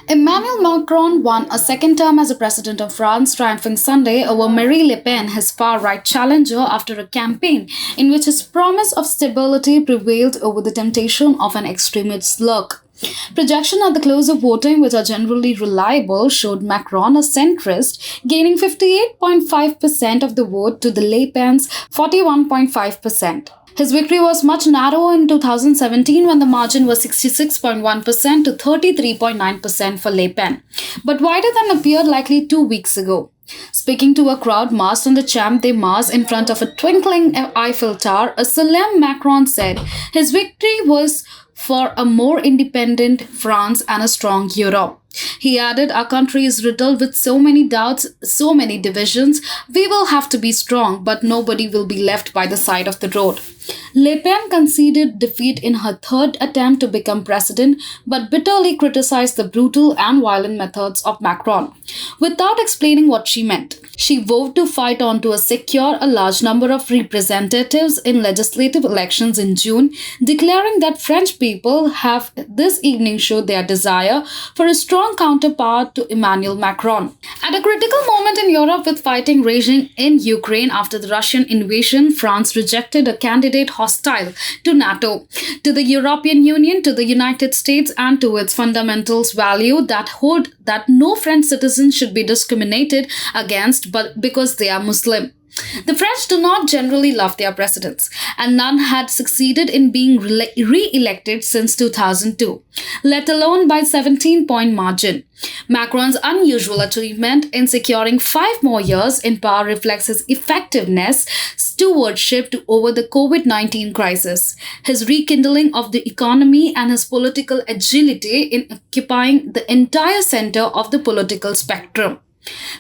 Emmanuel Macron won a second term as a president of France, triumphing Sunday over Marine Le Pen, his far right challenger, after a campaign in which his promise of stability prevailed over the temptation of an extremist look. Projection at the close of voting, which are generally reliable, showed Macron, a centrist, gaining 58.5% of the vote to the Le Pen's 41.5%. His victory was much narrower in 2017 when the margin was 66.1% to 33.9% for Le Pen, but wider than appeared likely 2 weeks ago. Speaking to a crowd massed on the Champ de Mars in front of a twinkling Eiffel Tower, a solemn Macron said his victory was for a more independent France and a strong Europe. He added, "Our country is riddled with so many doubts, so many divisions. We will have to be strong, but nobody will be left by the side of the road." Le Pen conceded defeat in her third attempt to become president, but bitterly criticized the brutal and violent methods of Macron. Without explaining what she meant, she vowed to fight on to secure a large number of representatives in legislative elections in June, declaring that French people have this evening showed their desire for a strong counterpart to Emmanuel Macron. At a critical moment in Europe with fighting raging in Ukraine after the Russian invasion, France rejected a candidate hostile to NATO, to the European Union, to the United States, and to its fundamentals value that hold that no French citizen should be discriminated against but because they are Muslim. The French do not generally love their presidents, and none had succeeded in being re-elected since 2002, let alone by 17-point margin. Macron's unusual achievement in securing 5 more years in power reflects his effectiveness stewardship over the COVID-19 crisis, his rekindling of the economy, and his political agility in occupying the entire center of the political spectrum.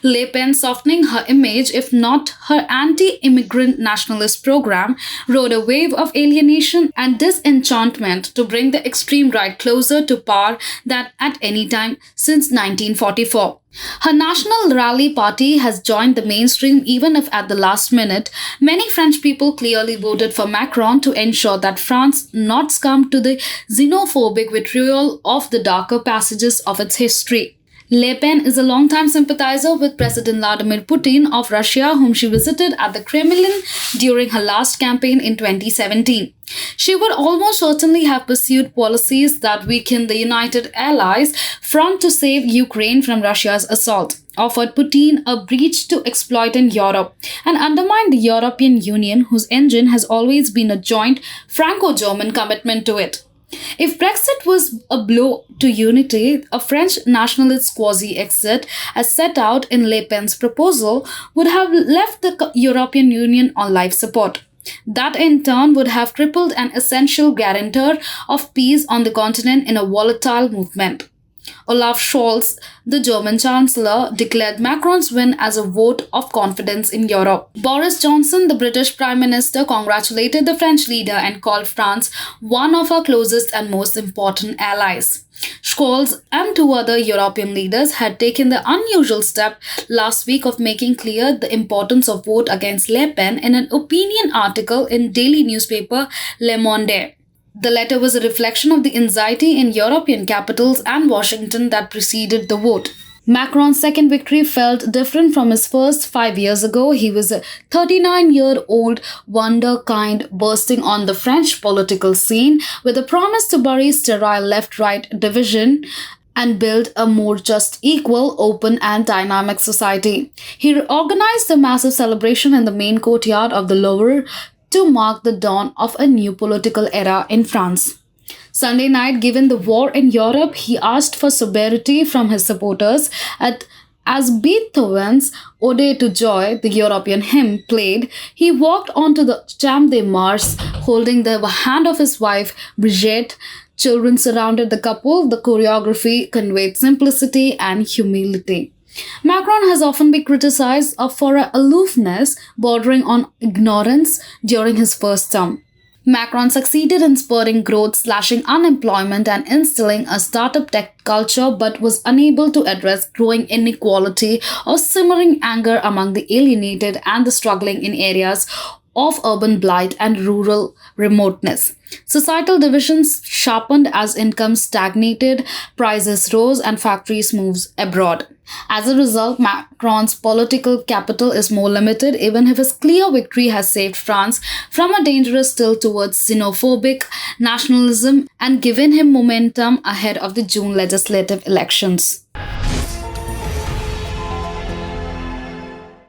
Le Pen, softening her image, if not her anti-immigrant nationalist program, rode a wave of alienation and disenchantment to bring the extreme right closer to power than at any time since 1944. Her National Rally Party has joined the mainstream even if at the last minute. Many French people clearly voted for Macron to ensure that France not succumb to the xenophobic vitriol of the darker passages of its history. Le Pen is a longtime sympathizer with President Vladimir Putin of Russia, whom she visited at the Kremlin during her last campaign in 2017. She would almost certainly have pursued policies that weaken the United Allies' front to save Ukraine from Russia's assault, offered Putin a breach to exploit in Europe, and undermined the European Union, whose engine has always been a joint Franco-German commitment to it. If Brexit was a blow to unity, a French nationalist quasi-exit, as set out in Le Pen's proposal, would have left the European Union on life support. That in turn would have crippled an essential guarantor of peace on the continent in a volatile movement. Olaf Scholz, the German Chancellor, declared Macron's win as a vote of confidence in Europe. Boris Johnson, the British Prime Minister, congratulated the French leader and called France one of our closest and most important allies. Scholz and 2 other European leaders had taken the unusual step last week of making clear the importance of vote against Le Pen in an opinion article in daily newspaper Le Monde. The letter was a reflection of the anxiety in European capitals and Washington that preceded the vote. Macron's second victory felt different from his first 5 years ago. He was a 39-year-old wunderkind bursting on the French political scene with a promise to bury sterile left-right division and build a more just, equal, open, and dynamic society. He organized a massive celebration in the main courtyard of the Louvre to mark the dawn of a new political era in France. Sunday night, given the war in Europe, he asked for sobriety from his supporters as Beethoven's Ode to Joy, the European hymn, played. He walked onto the Champ de Mars, holding the hand of his wife, Brigitte. Children surrounded the couple. The choreography conveyed simplicity and humility. Macron has often been criticized for an aloofness bordering on ignorance during his first term. Macron succeeded in spurring growth, slashing unemployment, and instilling a startup tech culture, but was unable to address growing inequality or simmering anger among the alienated and the struggling in areas of urban blight and rural remoteness. Societal divisions sharpened as income stagnated, prices rose, and factories moved abroad. As a result, Macron's political capital is more limited, even if his clear victory has saved France from a dangerous tilt towards xenophobic nationalism and given him momentum ahead of the June legislative elections.